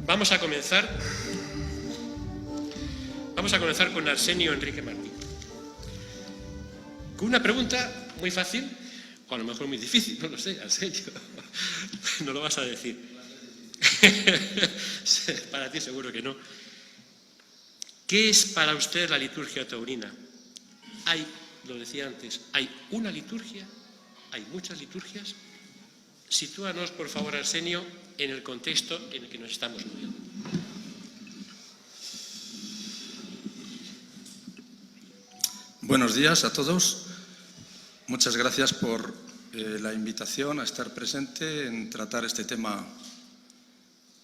Vamos a comenzar con Arsenio Enrique Martín. Con una pregunta muy fácil, o a lo mejor muy difícil, no lo sé, Arsenio, no lo vas a decir. Para ti seguro que no. ¿Qué es para usted la liturgia taurina? Lo decía antes, ¿hay una liturgia? ¿Hay muchas liturgias? Sitúanos, por favor, Arsenio, en el contexto en el que nos estamos moviendo. Buenos días a todos. Muchas gracias por la invitación a estar presente en tratar este tema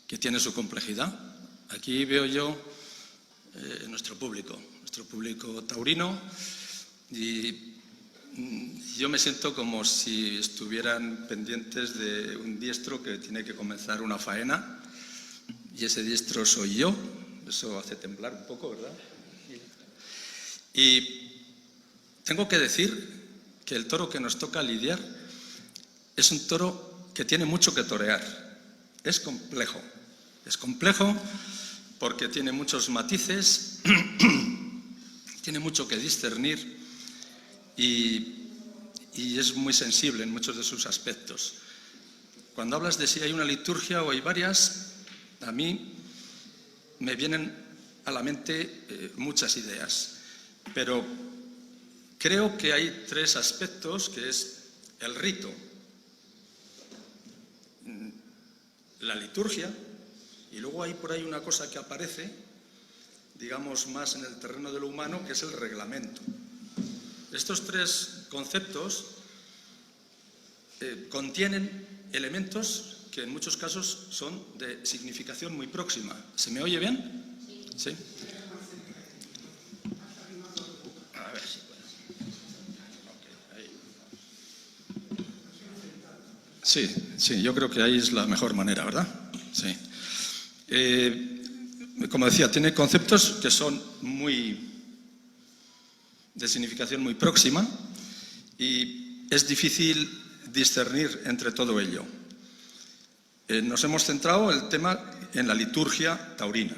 que tiene su complejidad. Aquí veo yo nuestro público taurino, y yo me siento como si estuvieran pendientes de un diestro que tiene que comenzar una faena, y ese diestro soy yo. Eso hace temblar un poco, ¿verdad? Y tengo que decir que el toro que nos toca lidiar es un toro que tiene mucho que torear. Es complejo porque tiene muchos matices, tiene mucho que discernir y es muy sensible en muchos de sus aspectos. Cuando hablas de si hay una liturgia o hay varias, a mí me vienen a la mente muchas ideas, pero creo que hay tres aspectos, que es el rito, la liturgia, y luego hay por ahí una cosa que aparece, digamos, más en el terreno de lo humano, que es el reglamento. Estos tres conceptos contienen elementos que en muchos casos son de significación muy próxima. ¿Se me oye bien? ¿Sí? A ver si puedo. Sí, yo creo que ahí es la mejor manera, ¿verdad? Sí. Como decía, tiene conceptos que son de significación muy próxima, y es difícil discernir entre todo ello. Nos hemos centrado el tema en la liturgia taurina.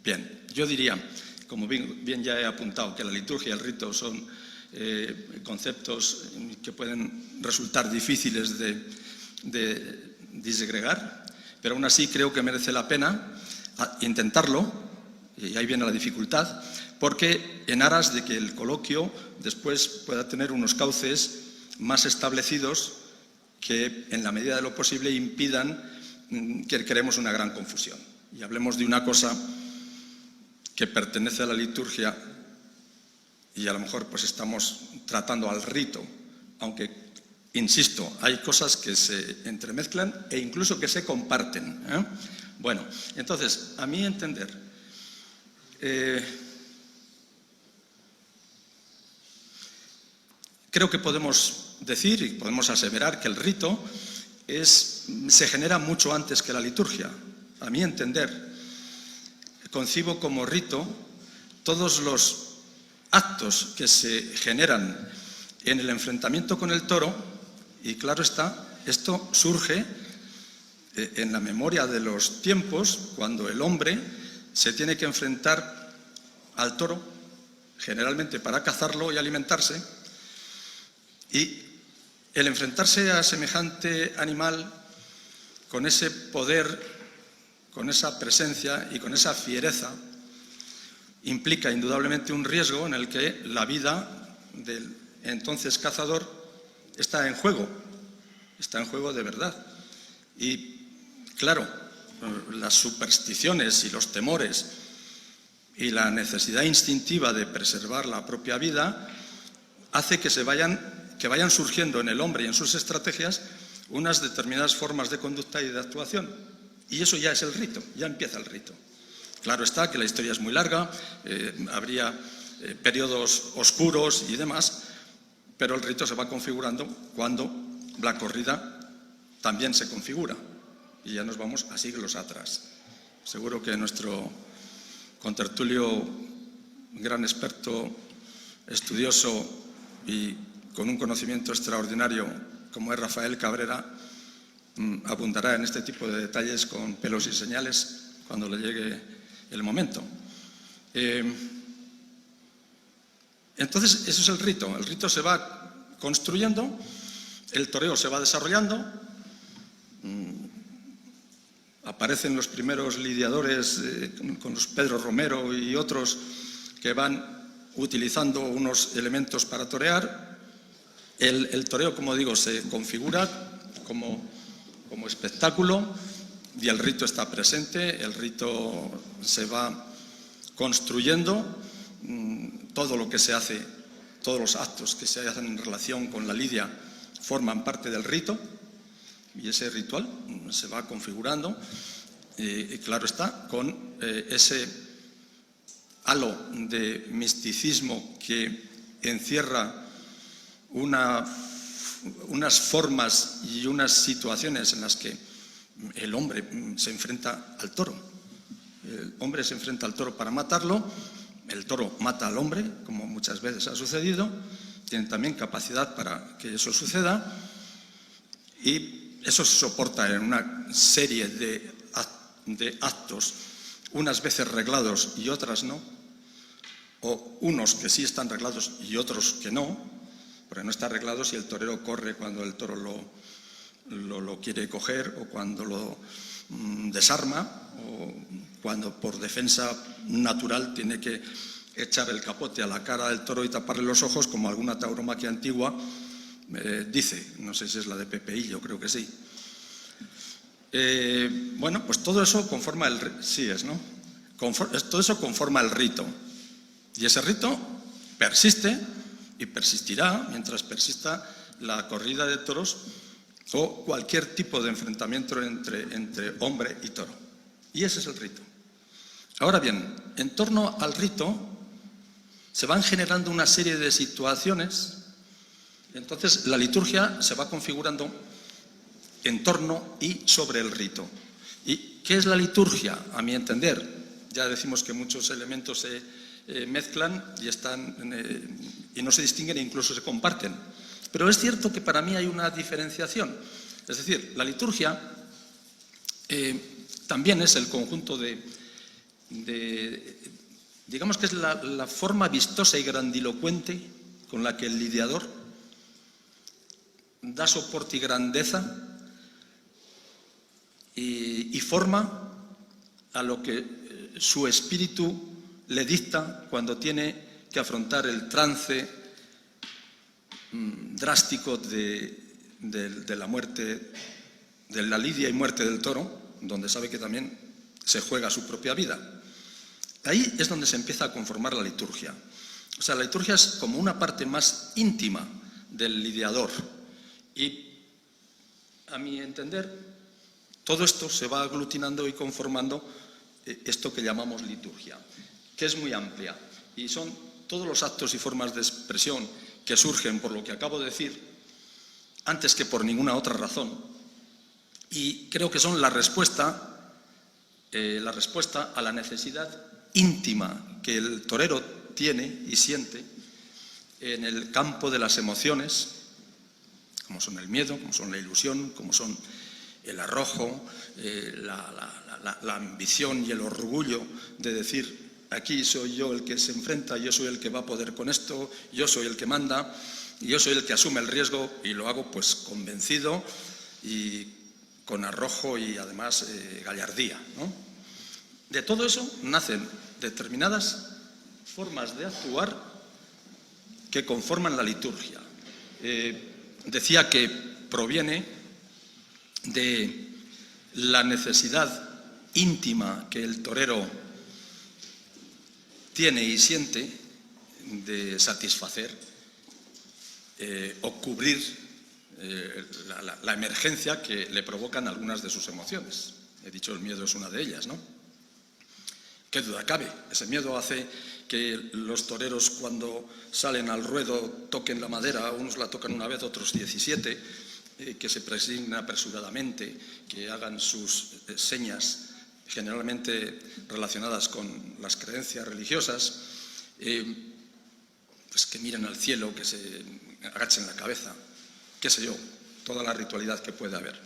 Bien, yo diría, como bien ya he apuntado, que la liturgia y el rito son conceptos que pueden resultar difíciles de disgregar, pero aún así creo que merece la pena intentarlo, y ahí viene la dificultad, porque en aras de que el coloquio después pueda tener unos cauces más establecidos que, en la medida de lo posible, impidan que creemos una gran confusión y hablemos de una cosa que pertenece a la liturgia y a lo mejor pues estamos tratando al rito, aunque, insisto, hay cosas que se entremezclan e incluso que se comparten, ¿eh? Bueno, entonces, a mi entender, creo que podemos decir y podemos aseverar que el rito se genera mucho antes que la liturgia. A mi entender, concibo como rito todos los actos que se generan en el enfrentamiento con el toro, y claro está, esto surge en la memoria de los tiempos, cuando el hombre se tiene que enfrentar al toro, generalmente para cazarlo y alimentarse, y el enfrentarse a semejante animal con ese poder, con esa presencia y con esa fiereza, implica indudablemente un riesgo en el que la vida del entonces cazador está en juego de verdad. Y claro, las supersticiones y los temores y la necesidad instintiva de preservar la propia vida hace que vayan surgiendo en el hombre y en sus estrategias unas determinadas formas de conducta y de actuación. Y eso ya es el rito, ya empieza el rito. Claro está que la historia es muy larga, habría periodos oscuros y demás, pero el rito se va configurando cuando la corrida también se configura, y ya nos vamos a siglos atrás. Seguro que nuestro contertulio, gran experto, estudioso y con un conocimiento extraordinario como es Rafael Cabrera, abundará en este tipo de detalles con pelos y señales cuando le llegue el momento. Entonces, eso es el rito. El rito se va construyendo, el toreo se va desarrollando, aparecen los primeros lidiadores con los Pedro Romero y otros que van utilizando unos elementos para torear. El toreo, como digo, se configura como espectáculo y el rito está presente, el rito se va construyendo, todo lo que se hace, todos los actos que se hacen en relación con la lidia forman parte del rito y ese ritual se va configurando y claro está, con ese halo de misticismo que encierra unas formas y unas situaciones en las que el hombre se enfrenta al toro. El hombre se enfrenta al toro para matarlo, el toro mata al hombre, como muchas veces ha sucedido, tiene también capacidad para que eso suceda y eso se soporta en una serie de actos, unas veces reglados y otras no, o unos que sí están reglados y otros que no, porque no está arreglado si el torero corre cuando el toro lo quiere coger o cuando lo desarma o cuando por defensa natural tiene que echar el capote a la cara del toro y taparle los ojos, como alguna tauromaquia antigua dice, no sé si es la de Pepe Illo, creo que sí. Bueno, pues todo eso conforma el todo eso conforma el rito y ese rito persiste y persistirá mientras persista la corrida de toros o cualquier tipo de enfrentamiento entre hombre y toro. Y ese es el rito. Ahora bien, en torno al rito se van generando una serie de situaciones, entonces la liturgia se va configurando en torno y sobre el rito. ¿Y qué es la liturgia? A mi entender, ya decimos que muchos elementos se mezclan y no se distinguen e incluso se comparten. Pero es cierto que para mí hay una diferenciación. Es decir, la liturgia también es el conjunto digamos que es la forma vistosa y grandilocuente con la que el lidiador da soporte y grandeza y forma a lo que su espíritu le dicta cuando tiene que afrontar el trance drástico de la muerte, de la lidia y muerte del toro, donde sabe que también se juega su propia vida. Ahí es donde se empieza a conformar la liturgia. O sea, la liturgia es como una parte más íntima del lidiador. Y, a mi entender, todo esto se va aglutinando y conformando esto que llamamos liturgia, que es muy amplia. Y son todos los actos y formas de expresión que surgen por lo que acabo de decir, antes que por ninguna otra razón. Y creo que son la respuesta a la necesidad íntima que el torero tiene y siente en el campo de las emociones, como son el miedo, como son la ilusión, como son el arrojo, la ambición y el orgullo de decir, aquí soy yo el que se enfrenta, yo soy el que va a poder con esto, yo soy el que manda, y yo soy el que asume el riesgo y lo hago pues convencido y con arrojo y además gallardía, ¿no? De todo eso nacen determinadas formas de actuar que conforman la liturgia. Decía que proviene de la necesidad íntima que el torero tiene y siente de satisfacer o cubrir la emergencia que le provocan algunas de sus emociones. He dicho, el miedo es una de ellas, ¿no? ¿Qué duda cabe? Ese miedo hace que los toreros, cuando salen al ruedo, toquen la madera, unos la tocan una vez, otros 17, que se presignen apresuradamente, que hagan sus señas generalmente relacionadas con las creencias religiosas, pues que miren al cielo, que se agachen la cabeza, qué sé yo, toda la ritualidad que puede haber.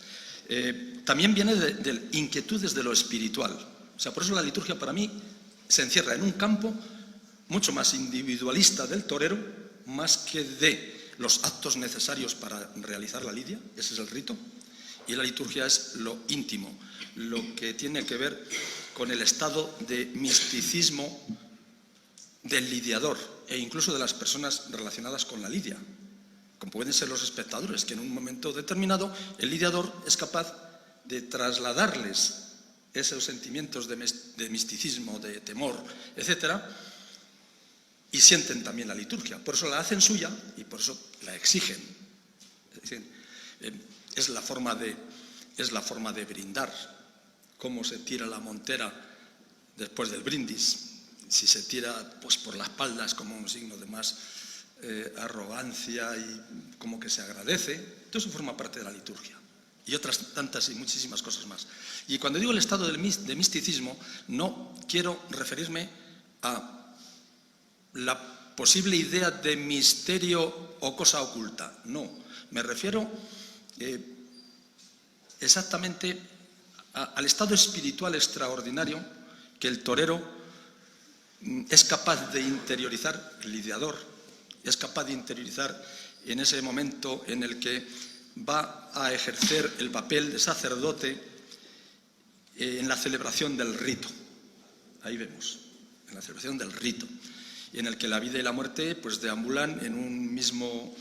También viene de inquietudes de lo espiritual. O sea, por eso la liturgia para mí se encierra en un campo mucho más individualista del torero, más que de los actos necesarios para realizar la lidia, ese es el rito, y la liturgia es lo íntimo, lo que tiene que ver con el estado de misticismo del lidiador e incluso de las personas relacionadas con la lidia, como pueden ser los espectadores, que en un momento determinado el lidiador es capaz de trasladarles esos sentimientos de misticismo, de temor, etcétera, y sienten también la liturgia. Por eso la hacen suya y por eso la exigen. Es decir, es la forma de brindar. Cómo se tira la montera después del brindis. Si se tira pues por la espalda es como un signo de más arrogancia y como que se agradece. Todo eso forma parte de la liturgia. Y otras tantas y muchísimas cosas más. Y cuando digo el estado de misticismo, no quiero referirme a la posible idea de misterio o cosa oculta. No, me refiero exactamente al estado espiritual extraordinario que el torero es capaz de interiorizar, el lidiador es capaz de interiorizar en ese momento en el que va a ejercer el papel de sacerdote en la celebración del rito. Ahí vemos, en la celebración del rito, en el que la vida y la muerte pues deambulan en un mismo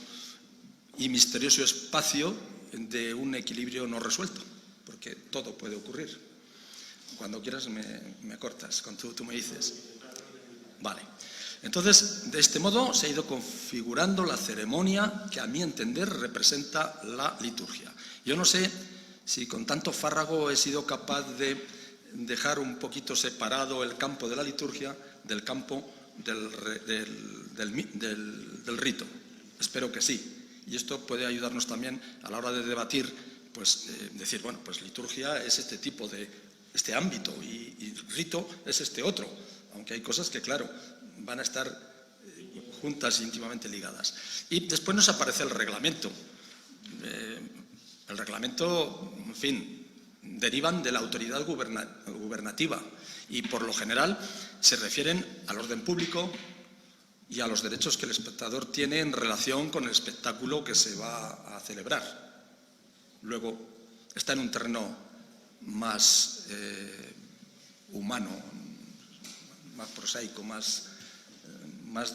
y misterioso espacio de un equilibrio no resuelto, porque todo puede ocurrir. Cuando quieras me cortas, cuando tú me dices. Vale. Entonces, de este modo se ha ido configurando la ceremonia que a mi entender representa la liturgia. Yo no sé si con tanto fárrago he sido capaz de dejar un poquito separado el campo de la liturgia del campo del rito. Espero que sí. Y esto puede ayudarnos también a la hora de debatir, pues decir, bueno, pues liturgia es este tipo de, este ámbito y rito es este otro. Aunque hay cosas que, claro, van a estar juntas e íntimamente ligadas. Y después nos aparece el reglamento. El reglamento, en fin, derivan de la autoridad gubernativa y, por lo general, se refieren al orden público y a los derechos que el espectador tiene en relación con el espectáculo que se va a celebrar. Luego, está en un terreno más humano, más prosaico, más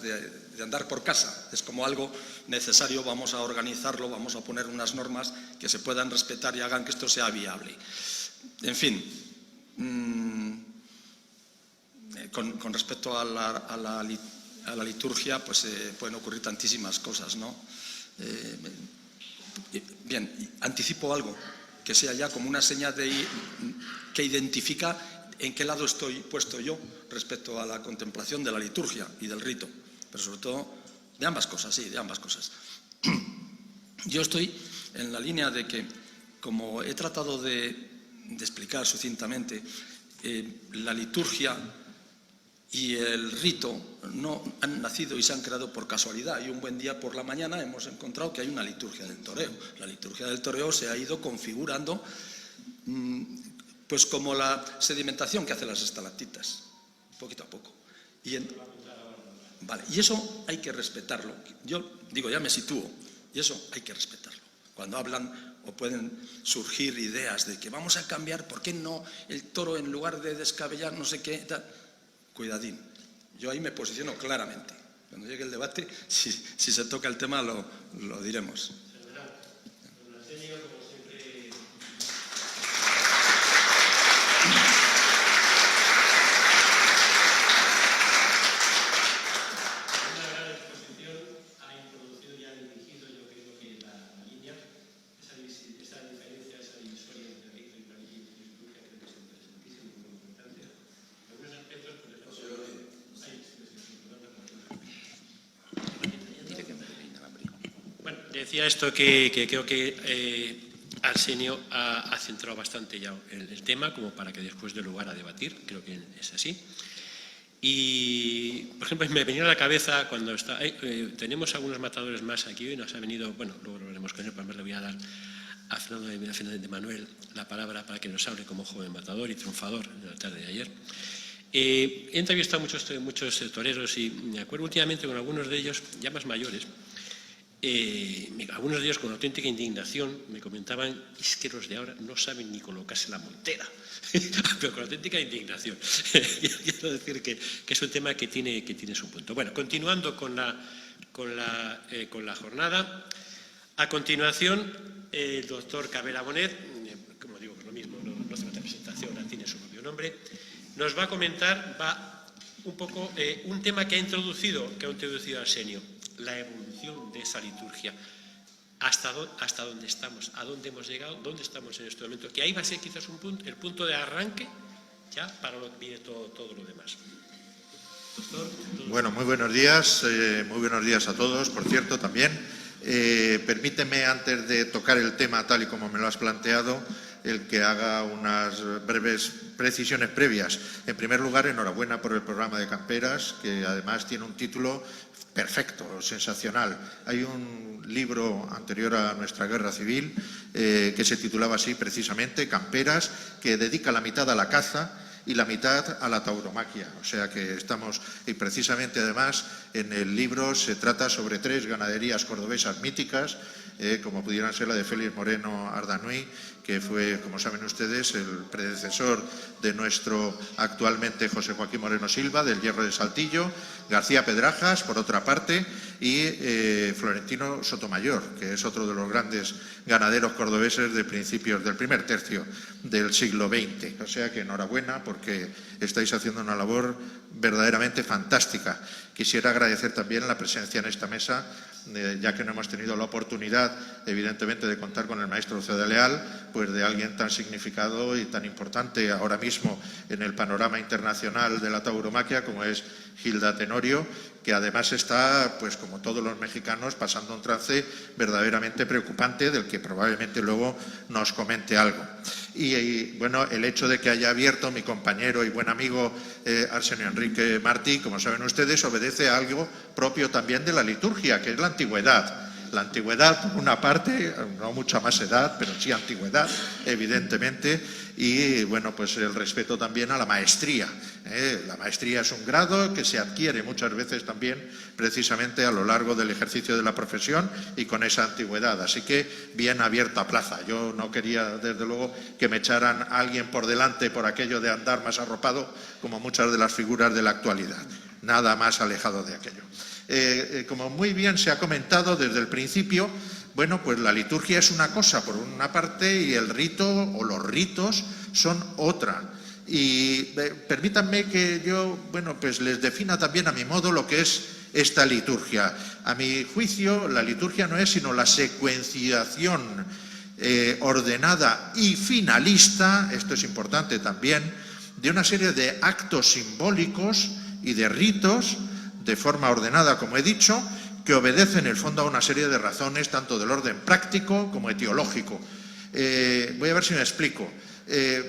de andar por casa. Es como algo necesario, vamos a organizarlo, vamos a poner unas normas que se puedan respetar y hagan que esto sea viable. En fin, con respecto a la liturgia, pues pueden ocurrir tantísimas cosas, ¿no? Bien, anticipo algo, que sea ya como una seña que identifica en qué lado estoy puesto yo respecto a la contemplación de la liturgia y del rito, pero sobre todo de ambas cosas, sí, de ambas cosas. Yo estoy en la línea de que, como he tratado de explicar sucintamente, la liturgia y el rito no han nacido y se han creado por casualidad. Y un buen día por la mañana hemos encontrado que hay una liturgia del toreo. La liturgia del toreo se ha ido configurando pues como la sedimentación que hacen las estalactitas, poquito a poco. Vale, y eso hay que respetarlo. Yo digo, ya me sitúo, y eso hay que respetarlo. Cuando hablan o pueden surgir ideas de que vamos a cambiar, ¿por qué no el toro en lugar de descabellar no sé qué? Tal? Cuidadín, yo ahí me posiciono claramente. Cuando llegue el debate, si se toca el tema, lo diremos. Decía esto que creo que Arsenio ha centrado bastante ya el tema, como para que después dé lugar a debatir, creo que es así. Y, por ejemplo, me venía a la cabeza cuando tenemos algunos matadores más aquí, y nos ha venido, bueno, luego lo veremos con él, pero le voy a dar a Fernando Fernández de Manuel la palabra para que nos hable como joven matador y triunfador en la tarde de ayer. He entrevistado a muchos toreros y me acuerdo últimamente con algunos de ellos, ya más mayores, algunos de ellos con auténtica indignación me comentaban: es que los de ahora no saben ni colocarse la montera, pero con auténtica indignación. Quiero decir que es un tema que tiene su punto. Bueno, continuando con la jornada, a continuación el doctor Cabera Bonet, como digo, lo mismo, no hace falta presentación, tiene su propio nombre, nos va a comentar un poco un tema que ha introducido Arsenio, la evolución de esa liturgia, hasta dónde estamos, a dónde hemos llegado, dónde estamos en este momento, que ahí va a ser quizás el punto de arranque ya para lo que viene todo lo demás. Doctor, bueno, muy buenos días a todos, por cierto, también. Permíteme, antes de tocar el tema tal y como me lo has planteado, el que haga unas breves precisiones previas. En primer lugar, enhorabuena por el programa de Camperas, que además tiene un título perfecto, sensacional. Hay un libro anterior a nuestra guerra civil que se titulaba así precisamente, Camperas, que dedica la mitad a la caza y la mitad a la tauromaquia. O sea que estamos, y precisamente además en el libro se trata sobre 3 ganaderías cordobesas míticas, como pudieran ser la de Félix Moreno Ardanuy, que fue, como saben ustedes, el predecesor de nuestro actualmente José Joaquín Moreno Silva, del Hierro de Saltillo, García Pedrajas, por otra parte, y Florentino Sotomayor, que es otro de los grandes ganaderos cordobeses de principios del primer tercio del siglo XX. O sea que enhorabuena, porque estáis haciendo una labor verdaderamente fantástica. Quisiera agradecer también la presencia en esta mesa, ya que no hemos tenido la oportunidad, evidentemente, de contar con el maestro Ceda Leal, pues de alguien tan significado y tan importante ahora mismo en el panorama internacional de la tauromaquia como es Gilda Tenorio, que además está, pues como todos los mexicanos, pasando un trance verdaderamente preocupante, del que probablemente luego nos comente algo. Y bueno, el hecho de que haya abierto mi compañero y buen amigo Arsenio Enrique Martí, como saben ustedes, obedece a algo propio también de la liturgia, que es la antigüedad. La antigüedad, por una parte, no mucha más edad, pero sí antigüedad, evidentemente, y bueno, pues el respeto también a la maestría. La maestría es un grado que se adquiere muchas veces también precisamente a lo largo del ejercicio de la profesión y con esa antigüedad. Así que bien abierta plaza. Yo no quería, desde luego, que me echaran a alguien por delante por aquello de andar más arropado como muchas de las figuras de la actualidad. Nada más alejado de aquello. Como muy bien se ha comentado desde el principio, bueno, pues la liturgia es una cosa por una parte y el rito o los ritos son otra. Y permítanme que yo, bueno, pues les defina también a mi modo lo que es esta liturgia. A mi juicio, la liturgia no es sino la secuenciación ordenada y finalista, esto es importante también, de una serie de actos simbólicos y de ritos de forma ordenada, como he dicho, que obedecen en el fondo a una serie de razones, tanto del orden práctico como etiológico. Voy a ver si me explico.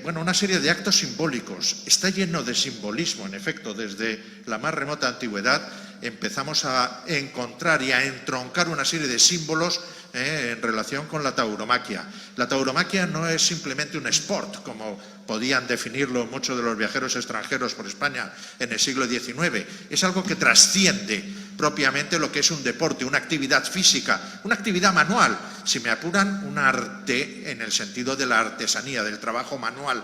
Bueno, una serie de actos simbólicos. Está lleno de simbolismo, en efecto, desde la más remota antigüedad empezamos a encontrar y a entroncar una serie de símbolos en relación con la tauromaquia. La tauromaquia no es simplemente un sport, como podían definirlo muchos de los viajeros extranjeros por España en el siglo XIX. Es algo que trasciende propiamente lo que es un deporte, una actividad física, una actividad manual, si me apuran, un arte en el sentido de la artesanía, del trabajo manual,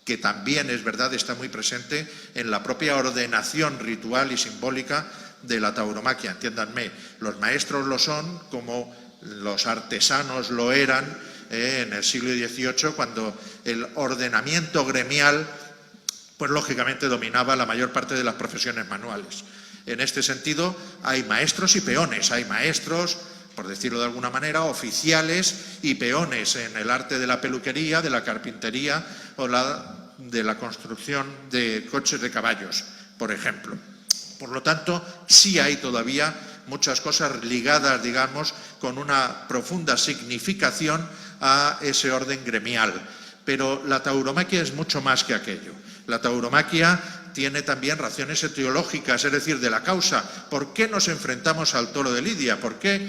que también, es verdad, está muy presente en la propia ordenación ritual y simbólica de la tauromaquia. Entiéndanme, los maestros lo son como los artesanos lo eran en el siglo XVIII, cuando el ordenamiento gremial, pues lógicamente dominaba la mayor parte de las profesiones manuales. En este sentido, hay maestros y peones, hay maestros, por decirlo de alguna manera, oficiales y peones en el arte de la peluquería, de la carpintería o de la construcción de coches de caballos, por ejemplo. Por lo tanto, sí hay todavía muchas cosas ligadas, digamos, con una profunda significación a ese orden gremial. Pero la tauromaquia es mucho más que aquello. La tauromaquia tiene también razones etiológicas, es decir, de la causa. ¿Por qué nos enfrentamos al toro de Lidia? ¿Por qué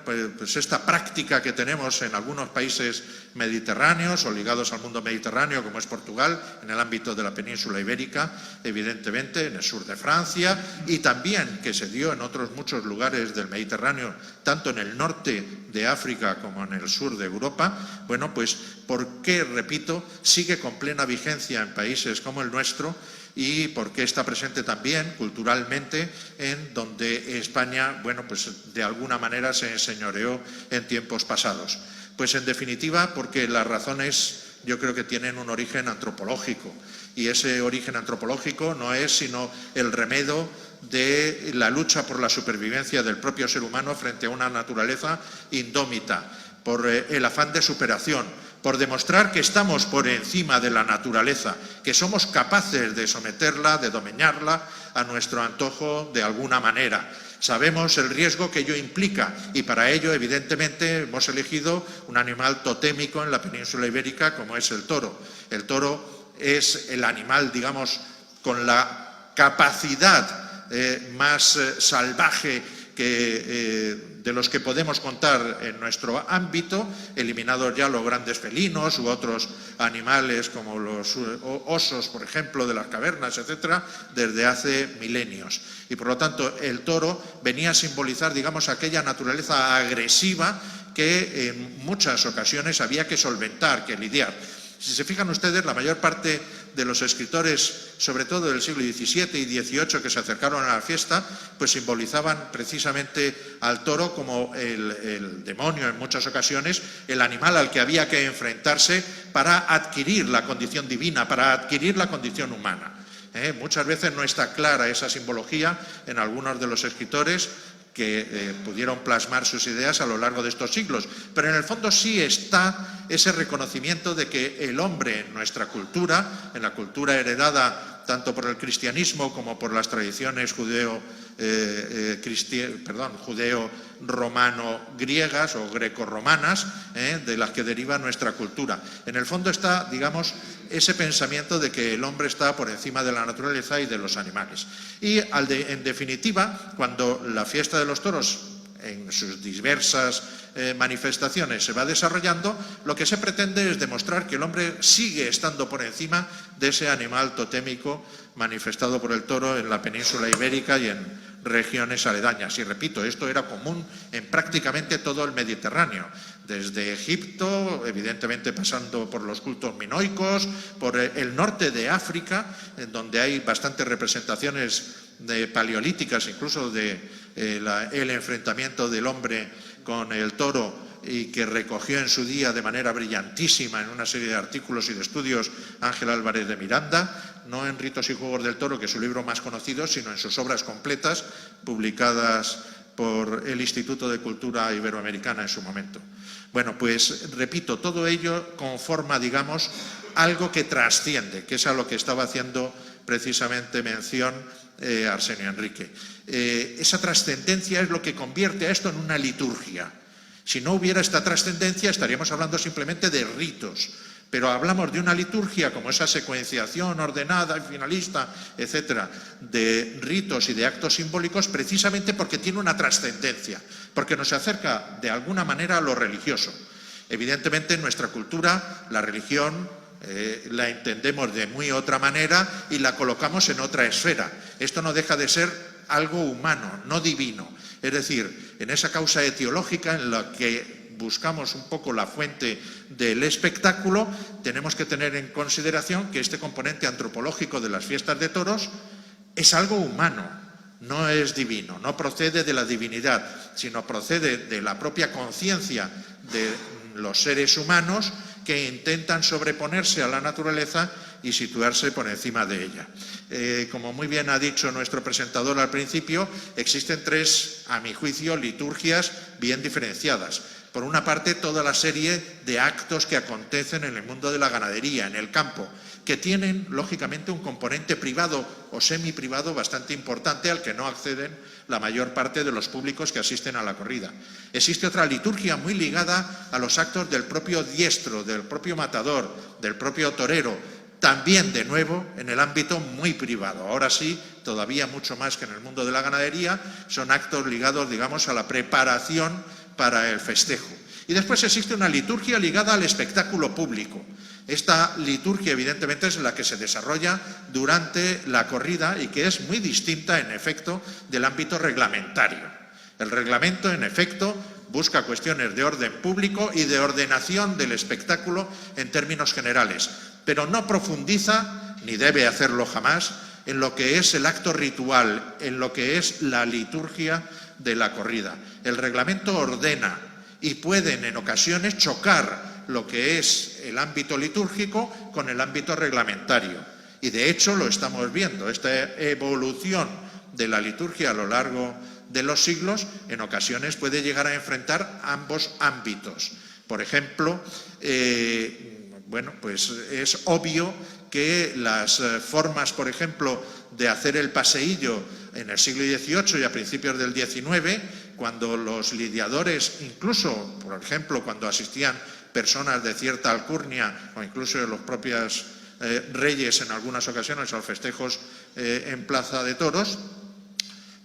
pues esta práctica que tenemos en algunos países mediterráneos o ligados al mundo mediterráneo, como es Portugal, en el ámbito de la península ibérica, evidentemente, en el sur de Francia, y también que se dio en otros muchos lugares del Mediterráneo, tanto en el norte de África como en el sur de Europa. Bueno, pues, ¿por qué, repito, sigue con plena vigencia en países como el nuestro? Y por qué está presente también culturalmente en donde España, bueno, pues de alguna manera se enseñoreó en tiempos pasados. Pues en definitiva porque las razones yo creo que tienen un origen antropológico, y ese origen antropológico no es sino el remedio de la lucha por la supervivencia del propio ser humano frente a una naturaleza indómita, por el afán de superación, por demostrar que estamos por encima de la naturaleza, que somos capaces de someterla, de dominarla a nuestro antojo de alguna manera. Sabemos el riesgo que ello implica y para ello, evidentemente, hemos elegido un animal totémico en la península ibérica como es el toro. El toro es el animal, digamos, con la capacidad más salvaje de los que podemos contar en nuestro ámbito, eliminados ya los grandes felinos u otros animales como los osos, por ejemplo, de las cavernas, etcétera, desde hace milenios. Y por lo tanto, el toro venía a simbolizar, digamos, aquella naturaleza agresiva que en muchas ocasiones había que solventar, que lidiar. Si se fijan ustedes, la mayor parte de los escritores, sobre todo del siglo XVII y XVIII, que se acercaron a la fiesta, pues simbolizaban precisamente al toro como el demonio en muchas ocasiones, el animal al que había que enfrentarse para adquirir la condición divina, para adquirir la condición humana. Muchas veces no está clara esa simbología en algunos de los escritores que pudieron plasmar sus ideas a lo largo de estos siglos. Pero en el fondo sí está ese reconocimiento de que el hombre en nuestra cultura, en la cultura heredada tanto por el cristianismo como por las tradiciones judeo-romano-griegas o greco-romanas, de las que deriva nuestra cultura. En el fondo está, digamos, ese pensamiento de que el hombre está por encima de la naturaleza y de los animales. Y en definitiva, cuando la fiesta de los toros en sus diversas manifestaciones se va desarrollando, lo que se pretende es demostrar que el hombre sigue estando por encima de ese animal totémico manifestado por el toro en la península ibérica y en regiones aledañas. Y repito, esto era común en prácticamente todo el Mediterráneo, desde Egipto, evidentemente pasando por los cultos minoicos, por el norte de África, en donde hay bastantes representaciones paleolíticas, incluso de el enfrentamiento del hombre con el toro, y que recogió en su día de manera brillantísima en una serie de artículos y de estudios Ángel Álvarez de Miranda, no en Ritos y Juegos del Toro, que es su libro más conocido, sino en sus obras completas, publicadas por el Instituto de Cultura Iberoamericana en su momento. Bueno, pues repito, todo ello conforma, digamos, algo que trasciende, que es a lo que estaba haciendo precisamente mención Arsenio Enrique. Esa trascendencia es lo que convierte a esto en una liturgia. Si no hubiera esta trascendencia, estaríamos hablando simplemente de ritos. Pero hablamos de una liturgia como esa secuenciación ordenada y finalista, etcétera, de ritos y de actos simbólicos, precisamente porque tiene una trascendencia, porque nos acerca de alguna manera a lo religioso. Evidentemente, en nuestra cultura, la religión la entendemos de muy otra manera y la colocamos en otra esfera. Esto no deja de ser algo humano, no divino. Es decir, en esa causa etiológica en la que buscamos un poco la fuente del espectáculo, tenemos que tener en consideración que este componente antropológico de las fiestas de toros es algo humano, no es divino, no procede de la divinidad, sino procede de la propia conciencia de los seres humanos que intentan sobreponerse a la naturaleza y situarse por encima de ella. Como muy bien ha dicho nuestro presentador al principio, existen tres, a mi juicio, liturgias bien diferenciadas. Por una parte, toda la serie de actos que acontecen en el mundo de la ganadería, en el campo, que tienen, lógicamente, un componente privado o semiprivado bastante importante al que no acceden la mayor parte de los públicos que asisten a la corrida. Existe otra liturgia muy ligada a los actos del propio diestro, del propio matador, del propio torero, también, de nuevo, en el ámbito muy privado. Ahora sí, todavía mucho más que en el mundo de la ganadería, son actos ligados, digamos, a la preparación para el festejo. Y después existe una liturgia ligada al espectáculo público. Esta liturgia, evidentemente, es la que se desarrolla durante la corrida y que es muy distinta, en efecto, del ámbito reglamentario. El reglamento, en efecto, busca cuestiones de orden público y de ordenación del espectáculo en términos generales, pero no profundiza, ni debe hacerlo jamás, en lo que es el acto ritual, en lo que es la liturgia de la corrida. El reglamento ordena y pueden en ocasiones chocar lo que es el ámbito litúrgico con el ámbito reglamentario. Y de hecho lo estamos viendo, esta evolución de la liturgia a lo largo de los siglos en ocasiones puede llegar a enfrentar ambos ámbitos. Por ejemplo, bueno, pues es obvio que las formas, por ejemplo, de hacer el paseillo en el siglo XVIII y a principios del XIX, cuando los lidiadores, incluso, por ejemplo, cuando asistían personas de cierta alcurnia o incluso los propios reyes en algunas ocasiones a los festejos en Plaza de Toros,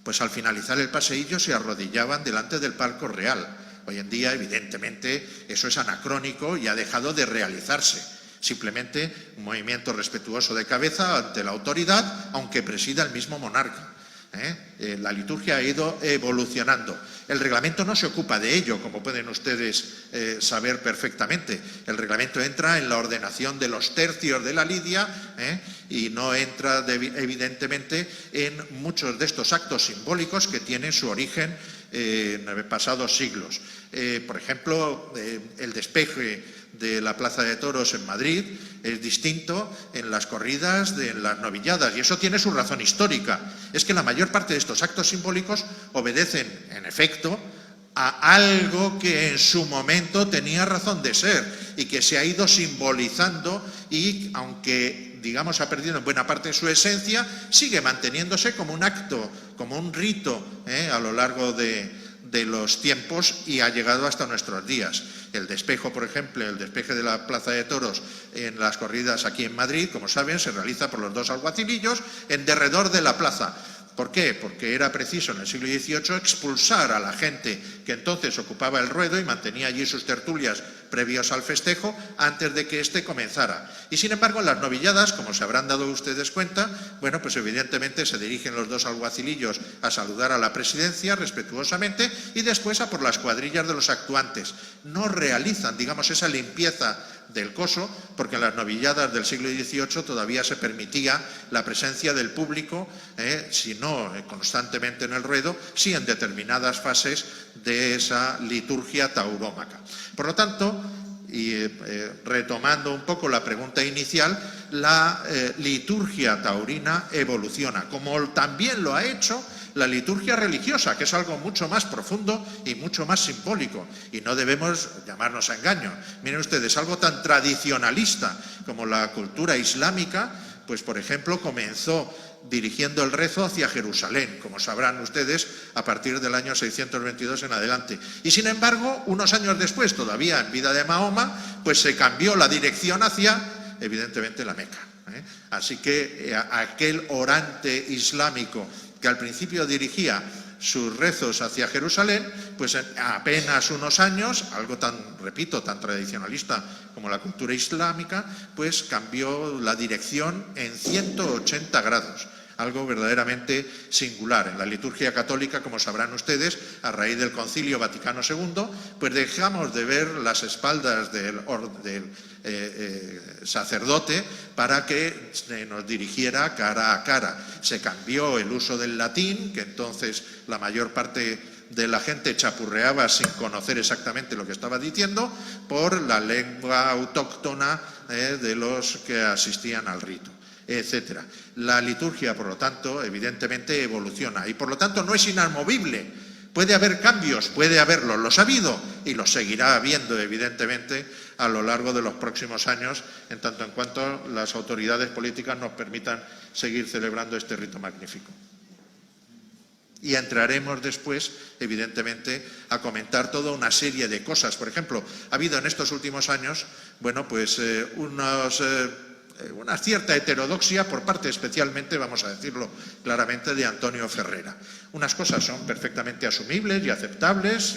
pues al finalizar el paseillo se arrodillaban delante del palco real. Hoy en día, evidentemente, eso es anacrónico y ha dejado de realizarse. Simplemente un movimiento respetuoso de cabeza ante la autoridad, aunque presida el mismo monarca. La liturgia ha ido evolucionando. El reglamento no se ocupa de ello, como pueden ustedes saber perfectamente. El reglamento entra en la ordenación de los tercios de la lidia y no entra, evidentemente, en muchos de estos actos simbólicos que tienen su origen en pasados siglos. Por ejemplo, el despeje de la Plaza de Toros en Madrid es distinto en las corridas, en las novilladas, y eso tiene su razón histórica. Es que la mayor parte de estos actos simbólicos obedecen, en efecto, a algo que en su momento tenía razón de ser y que se ha ido simbolizando y, aunque digamos ha perdido en buena parte su esencia, sigue manteniéndose como un acto, como un rito a lo largo de los tiempos y ha llegado hasta nuestros días. El despejo, por ejemplo, el despeje de la Plaza de Toros en las corridas aquí en Madrid, como saben, se realiza por los dos alguacilillos en derredor de la plaza. ¿Por qué? Porque era preciso en el siglo XVIII expulsar a la gente que entonces ocupaba el ruedo y mantenía allí sus tertulias previos al festejo antes de que éste comenzara. Y sin embargo, en las novilladas, como se habrán dado ustedes cuenta, bueno, pues evidentemente se dirigen los dos alguacilillos a saludar a la presidencia respetuosamente y después a por las cuadrillas de los actuantes. No realizan, digamos, esa limpieza del coso, porque en las novilladas del siglo XVIII todavía se permitía la presencia del público, si no constantemente en el ruedo, sí en determinadas fases de esa liturgia taurómaca. Por lo tanto, y retomando un poco la pregunta inicial, la liturgia taurina evoluciona, como también lo ha hecho la liturgia religiosa, que es algo mucho más profundo y mucho más simbólico, y no debemos llamarnos a engaño. Miren ustedes, algo tan tradicionalista como la cultura islámica, pues por ejemplo comenzó dirigiendo el rezo hacia Jerusalén, como sabrán ustedes, a partir del año 622 en adelante. Y sin embargo, unos años después, todavía en vida de Mahoma, pues se cambió la dirección hacia, evidentemente, la Meca. Así que aquel orante islámico que al principio dirigía sus rezos hacia Jerusalén, pues en apenas unos años, algo tan, repito, tan tradicionalista como la cultura islámica, pues cambió la dirección en 180 grados. Algo verdaderamente singular. En la liturgia católica, como sabrán ustedes, a raíz del Concilio Vaticano II, pues dejamos de ver las espaldas del sacerdote para que nos dirigiera cara a cara. Se cambió el uso del latín, que entonces la mayor parte de la gente chapurreaba sin conocer exactamente lo que estaba diciendo, por la lengua autóctona de los que asistían al rito, etcétera. La liturgia, por lo tanto, evidentemente evoluciona y por lo tanto no es inamovible. Puede haber cambios, puede haberlos, los ha habido y los seguirá habiendo, evidentemente, a lo largo de los próximos años, en tanto en cuanto las autoridades políticas nos permitan seguir celebrando este rito magnífico. Y entraremos después, evidentemente, a comentar toda una serie de cosas. Por ejemplo, ha habido en estos últimos años, bueno, pues unos una cierta heterodoxia por parte especialmente, vamos a decirlo claramente, de Antonio Ferrera. Unas cosas son perfectamente asumibles y aceptables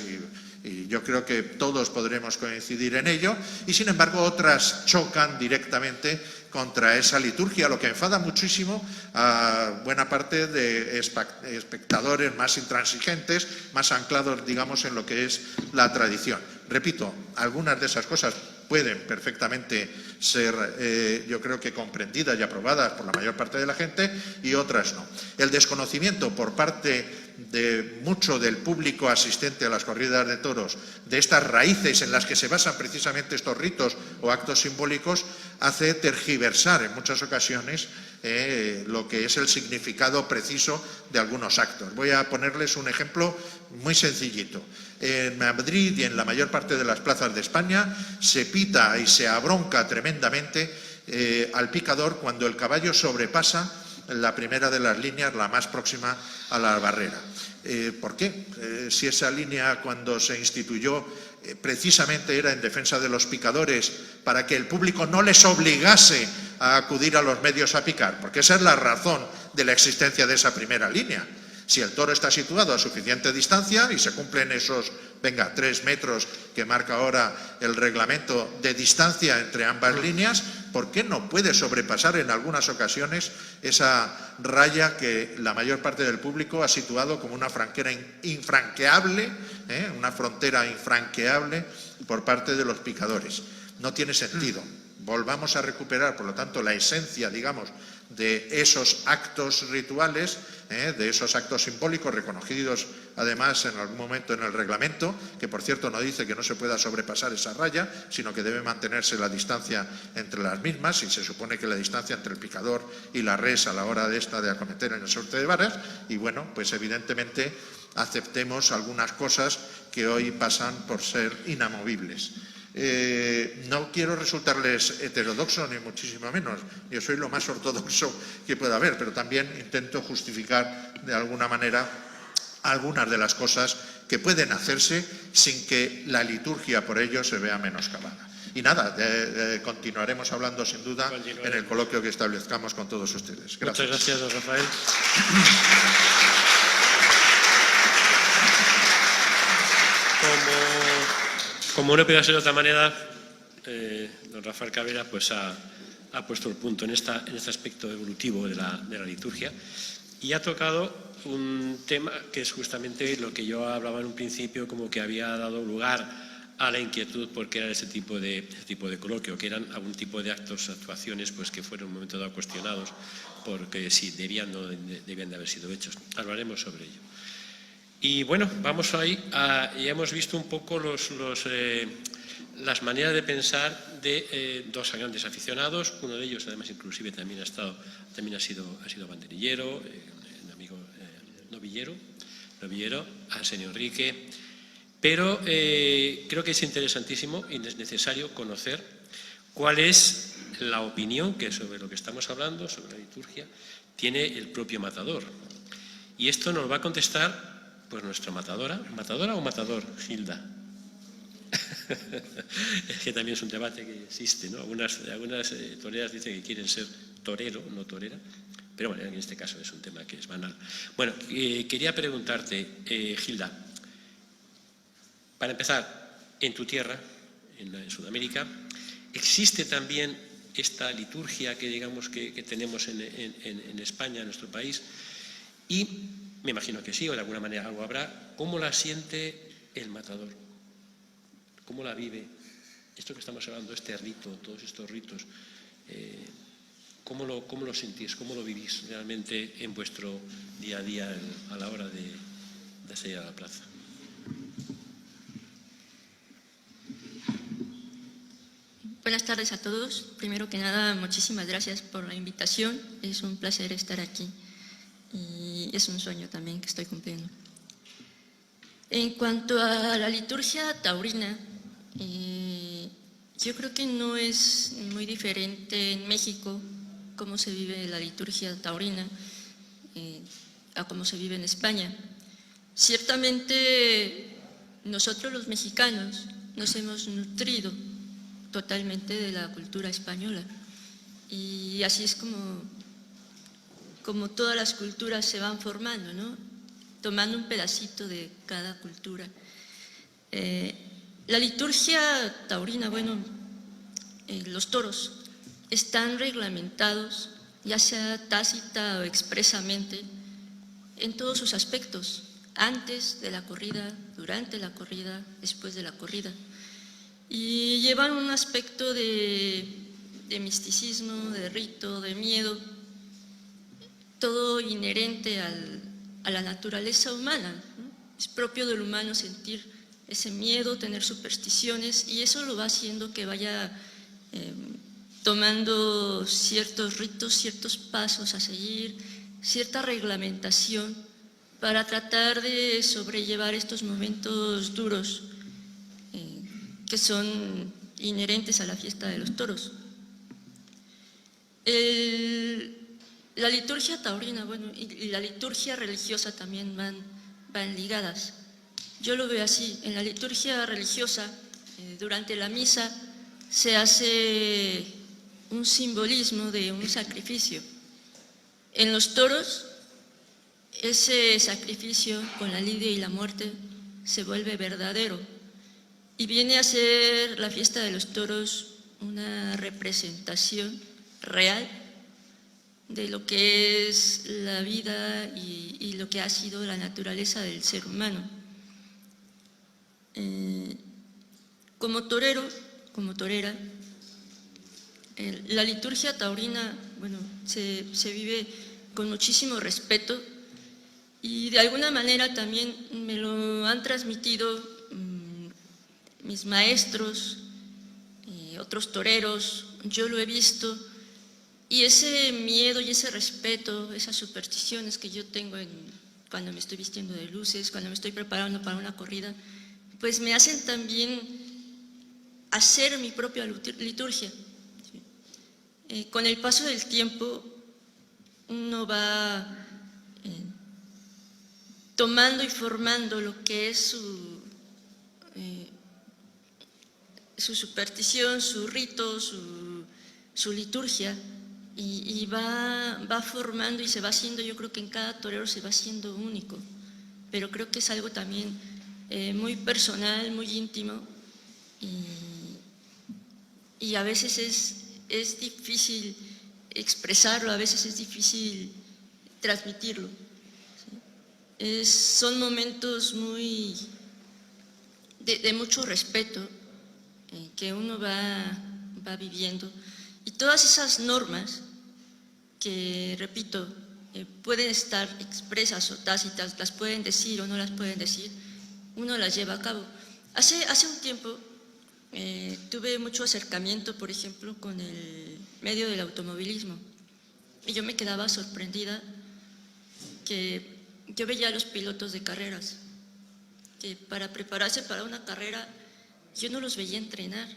y yo creo que todos podremos coincidir en ello, y sin embargo otras chocan directamente contra esa liturgia, lo que enfada muchísimo a buena parte de espectadores más intransigentes, más anclados, digamos, en lo que es la tradición. Repito, algunas de esas cosas pueden perfectamente ser, yo creo que comprendidas y aprobadas por la mayor parte de la gente, y otras no. El desconocimiento por parte de mucho del público asistente a las corridas de toros de estas raíces en las que se basan precisamente estos ritos o actos simbólicos hace tergiversar en muchas ocasiones lo que es el significado preciso de algunos actos. Voy a ponerles un ejemplo muy sencillito. En Madrid y en la mayor parte de las plazas de España se pita y se abronca tremendamente al picador cuando el caballo sobrepasa la primera de las líneas, la más próxima a la barrera. ¿Por qué? Si esa línea, cuando se instituyó, precisamente era en defensa de los picadores, para que el público no les obligase a acudir a los medios a picar, porque esa es la razón de la existencia de esa primera línea. Si el toro está situado a suficiente distancia y se cumplen esos, 3 metros que marca ahora el reglamento de distancia entre ambas líneas, ¿por qué no puede sobrepasar en algunas ocasiones esa raya que la mayor parte del público ha situado como una frontera infranqueable, una frontera infranqueable por parte de los picadores? No tiene sentido. Volvamos a recuperar, por lo tanto, la esencia, digamos, de esos actos rituales, de esos actos simbólicos reconocidos además en algún momento en el reglamento, que por cierto no dice que no se pueda sobrepasar esa raya, sino que debe mantenerse la distancia entre las mismas, y se supone que la distancia entre el picador y la res a la hora de acometer en el sorteo de varas, y bueno, pues evidentemente aceptemos algunas cosas que hoy pasan por ser inamovibles. No quiero resultarles heterodoxo, ni muchísimo menos. Yo soy lo más ortodoxo que pueda haber, pero también intento justificar de alguna manera algunas de las cosas que pueden hacerse sin que la liturgia por ello se vea menoscabada. Y nada, continuaremos hablando sin duda en el coloquio que establezcamos con todos ustedes. Gracias. Muchas gracias, don Rafael. Como no puede ser de otra manera, don Rafael Cabrera pues ha puesto el punto en este aspecto evolutivo de la liturgia, y ha tocado un tema que es justamente lo que yo hablaba en un principio, como que había dado lugar a la inquietud porque era ese tipo de coloquio, que eran algún tipo de actos, actuaciones pues que fueron en un momento dado cuestionados porque si debían o no debían de haber sido hechos. Hablaremos sobre ello. Y bueno, vamos ahí, ya hemos visto un poco las maneras de pensar de dos grandes aficionados. Uno de ellos, además, inclusive también ha sido banderillero, un amigo novillero, Arsenio Enrique. Pero creo que es interesantísimo y es necesario conocer cuál es la opinión que sobre lo que estamos hablando, sobre la liturgia, tiene el propio matador. Y esto nos va a contestar pues nuestra matadora o matador, Gilda. Es que también es un debate que existe, ¿no? Algunas toreras dicen que quieren ser torero, no torera, pero bueno, en este caso es un tema que es banal. Bueno, quería preguntarte, Gilda, para empezar, en tu tierra, en Sudamérica, ¿existe también esta liturgia que digamos que tenemos en España, en nuestro país? Y me imagino que sí, o de alguna manera algo habrá. ¿Cómo la siente el matador? ¿Cómo la vive? Esto que estamos hablando, este rito, todos estos ritos, ¿cómo lo sentís? ¿Cómo lo vivís realmente en vuestro día a día a la hora de salir a la plaza? Buenas tardes a todos. Primero que nada, muchísimas gracias por la invitación. Es un placer estar aquí. Y es un sueño también que estoy cumpliendo. En cuanto a la liturgia taurina, yo creo que no es muy diferente en México cómo se vive la liturgia taurina a cómo se vive en España. Ciertamente nosotros los mexicanos nos hemos nutrido totalmente de la cultura española Y así es como todas las culturas se van formando, ¿no? Tomando un pedacito de cada cultura. La liturgia taurina, bueno, los toros están reglamentados, ya sea tácita o expresamente, en todos sus aspectos, antes de la corrida, durante la corrida, después de la corrida. Y llevan un aspecto de misticismo, de rito, de miedo, todo inherente a la naturaleza humana, ¿no? Es propio del humano sentir ese miedo, tener supersticiones, y eso lo va haciendo que vaya tomando ciertos ritos, ciertos pasos a seguir, cierta reglamentación para tratar de sobrellevar estos momentos duros que son inherentes a la fiesta de los toros. La liturgia taurina, bueno, y la liturgia religiosa también van ligadas. Yo lo veo así. En la liturgia religiosa, durante la misa, se hace un simbolismo de un sacrificio. En los toros, ese sacrificio con la lidia y la muerte se vuelve verdadero y viene a ser la fiesta de los toros una representación real de lo que es la vida y lo que ha sido la naturaleza del ser humano. Como torero, como torera, la liturgia taurina, bueno, se vive con muchísimo respeto y de alguna manera también me lo han transmitido mis maestros, otros toreros, yo lo he visto, y ese miedo y ese respeto, esas supersticiones que yo tengo cuando me estoy vistiendo de luces, cuando me estoy preparando para una corrida, pues me hacen también hacer mi propia liturgia. Con el paso del tiempo uno va tomando y formando lo que es su superstición, su rito, su liturgia, y va formando y se va haciendo, yo creo que en cada torero se va haciendo único, pero creo que es algo también muy personal, muy íntimo, y a veces es difícil expresarlo, a veces es difícil transmitirlo. ¿Sí? Son momentos muy de mucho respeto que uno va viviendo, y todas esas normas que, repito, pueden estar expresas o tácitas, las pueden decir o no las pueden decir, uno las lleva a cabo. Hace un tiempo tuve mucho acercamiento, por ejemplo, con el medio del automovilismo, y yo me quedaba sorprendida que yo veía a los pilotos de carreras que para prepararse para una carrera yo no los veía entrenar,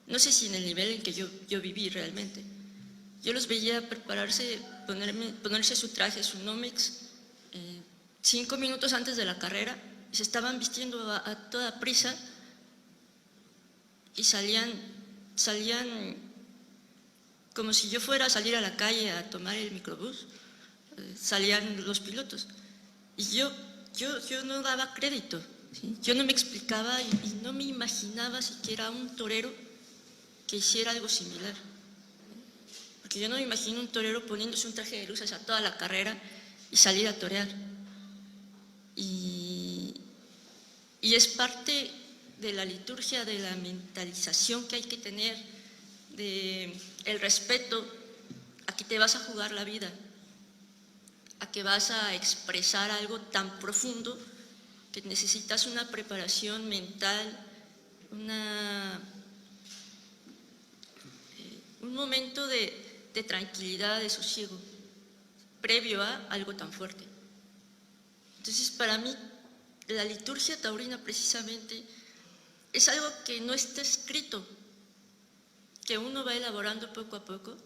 no sé si en el nivel en que yo viví realmente. Yo los veía prepararse, ponerse su traje, su Nomex, 5 minutos antes de la carrera, y se estaban vistiendo a toda prisa y salían como si yo fuera a salir a la calle a tomar el microbús. Salían los pilotos y yo no daba crédito, ¿sí? Yo no me explicaba y no me imaginaba siquiera un torero que hiciera algo similar, porque yo no me imagino un torero poniéndose un traje de luces a toda la carrera y salir a torear, y es parte de la liturgia, de la mentalización que hay que tener, de el respeto a que te vas a jugar la vida, a que vas a expresar algo tan profundo que necesitas una preparación mental, un momento de tranquilidad, de sosiego, previo a algo tan fuerte. Entonces, para mí, la liturgia taurina precisamente es algo que no está escrito, que uno va elaborando poco a poco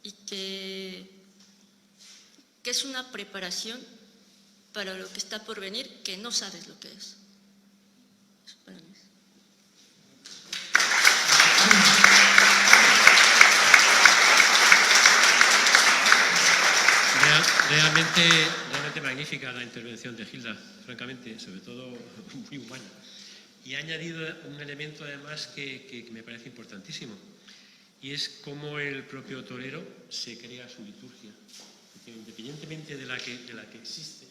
y que es una preparación para lo que está por venir, que no sabes lo que es. Eso para mí. Yo, Realmente magnífica la intervención de Gilda, francamente, sobre todo muy humana. Y ha añadido un elemento además que me parece importantísimo, y es cómo el propio torero se crea su liturgia. Porque independientemente de la que existe,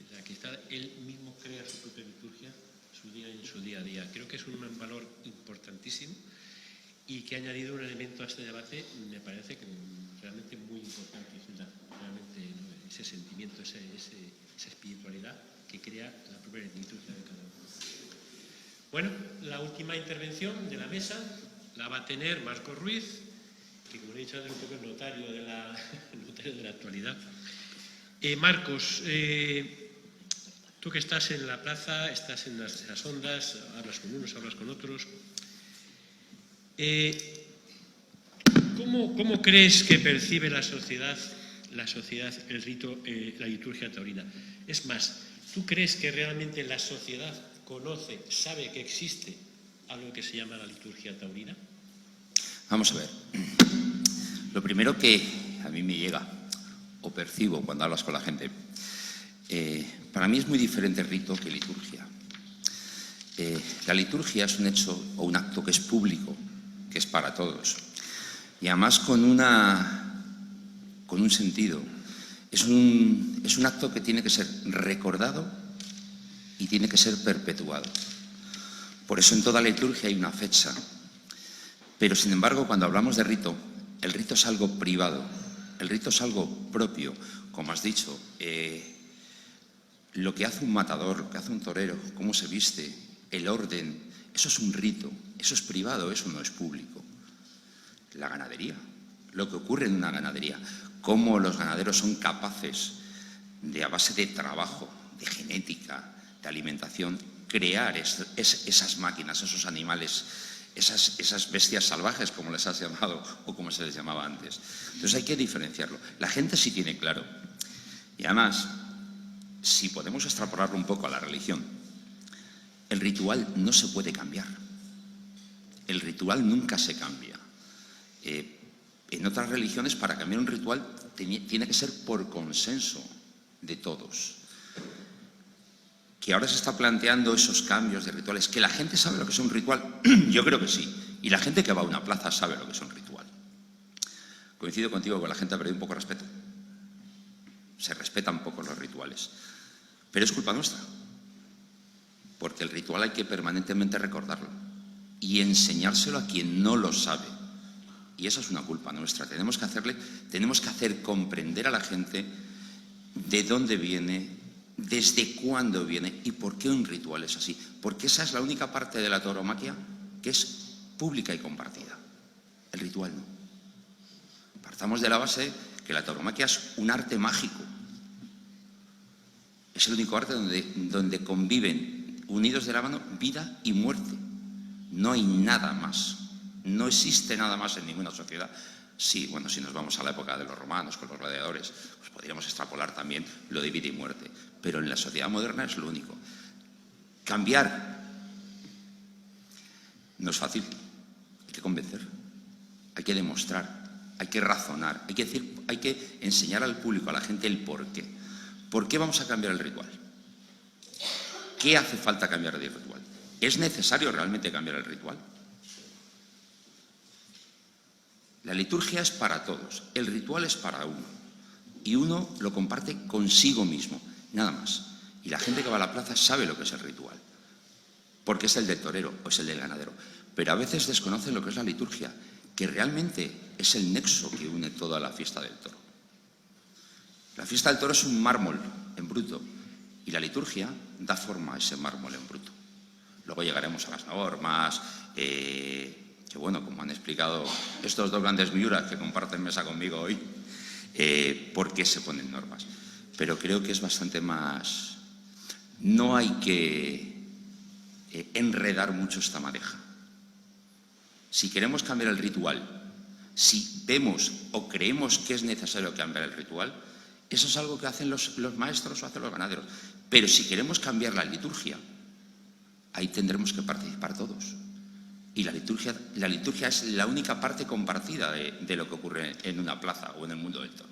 de la que está, él mismo crea su propia liturgia en su día a día. Creo que es un valor importantísimo y que ha añadido un elemento a este debate, me parece que realmente muy importante, realmente, ¿no? Ese sentimiento, esa espiritualidad que crea la propia liturgia de cada uno. Bueno, la última intervención de la mesa la va a tener Marcos Ruiz, que como he dicho antes, un poco el notario de la actualidad. Marcos, tú que estás en la plaza, estás en las ondas, hablas con unos, hablas con otros. ¿Cómo crees que percibe la sociedad el rito, la liturgia taurina? Es más, ¿tú crees que realmente la sociedad conoce, sabe que existe algo que se llama la liturgia taurina? Vamos a ver. Lo primero que a mí me llega o percibo cuando hablas con la gente, para mí es muy diferente rito que liturgia. La liturgia es un hecho o un acto que es público, que es para todos. Y además con un sentido. Es un acto que tiene que ser recordado y tiene que ser perpetuado. Por eso en toda liturgia hay una fecha. Pero sin embargo, cuando hablamos de rito, el rito es algo privado, el rito es algo propio. Como has dicho, lo que hace un matador, lo que hace un torero, cómo se viste, el orden, eso es un rito, eso es privado, eso no es público. La ganadería, lo que ocurre en una ganadería, cómo los ganaderos son capaces de, a base de trabajo, de genética, de alimentación, crear esas máquinas, esos animales, esas bestias salvajes, como les has llamado o como se les llamaba antes. Entonces hay que diferenciarlo. La gente sí tiene claro. Y además, si podemos extrapolarlo un poco a la religión, el ritual no se puede cambiar. El ritual nunca se cambia. En otras religiones, para cambiar un ritual, tiene que ser por consenso de todos. Que ahora se está planteando esos cambios de rituales, que la gente sabe lo que es un ritual, yo creo que sí. Y la gente que va a una plaza sabe lo que es un ritual. Coincido contigo que la gente ha perdido un poco de respeto. Se respetan poco los rituales. Pero es culpa nuestra. Porque el ritual hay que permanentemente recordarlo y enseñárselo a quien no lo sabe. Y esa es una culpa nuestra. Tenemos que hacer comprender a la gente de dónde viene, desde cuándo viene y por qué un ritual es así. Porque esa es la única parte de la tauromaquia que es pública y compartida. El ritual no. Partamos de la base que la tauromaquia es un arte mágico. Es el único arte donde conviven unidos de la mano vida y muerte. No hay nada más. No existe nada más en ninguna sociedad. Sí, bueno, si nos vamos a la época de los romanos con los gladiadores, pues podríamos extrapolar también lo de vida y muerte. Pero en la sociedad moderna es lo único. Cambiar no es fácil. Hay que convencer, hay que demostrar, hay que razonar, hay que enseñar al público, a la gente, el por qué. ¿Por qué vamos a cambiar el ritual? ¿Qué hace falta cambiar el ritual? ¿Es necesario realmente cambiar el ritual? La liturgia es para todos, el ritual es para uno. Y uno lo comparte consigo mismo, nada más. Y la gente que va a la plaza sabe lo que es el ritual, porque es el del torero o es el del ganadero. Pero a veces desconocen lo que es la liturgia, que realmente es el nexo que une toda la fiesta del toro. La fiesta del toro es un mármol en bruto y la liturgia da forma a ese mármol en bruto. Luego llegaremos a las normas, que bueno, como han explicado estos dos grandes miuras que comparten mesa conmigo hoy, por qué se ponen normas. Pero creo que es bastante más... No hay que enredar mucho esta madeja. Si queremos cambiar el ritual, si vemos o creemos que es necesario cambiar el ritual, eso es algo que hacen los maestros o hacen los ganaderos. Pero si queremos cambiar la liturgia, ahí tendremos que participar todos. Y la liturgia es la única parte compartida de lo que ocurre en una plaza o en el mundo del toro.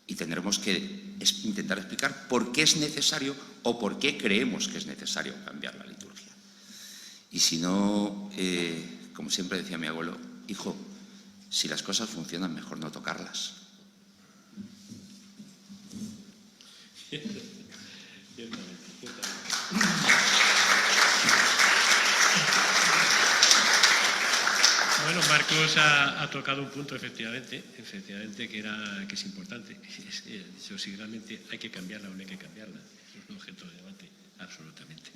Y tendremos que intentar explicar por qué es necesario o por qué creemos que es necesario cambiar la liturgia. Y si no, como siempre decía mi abuelo, hijo, si las cosas funcionan, mejor no tocarlas. Bueno, Marcos ha tocado un punto efectivamente que es importante. Si realmente hay que cambiarla o no hay que cambiarla. Eso es un objeto de debate, absolutamente.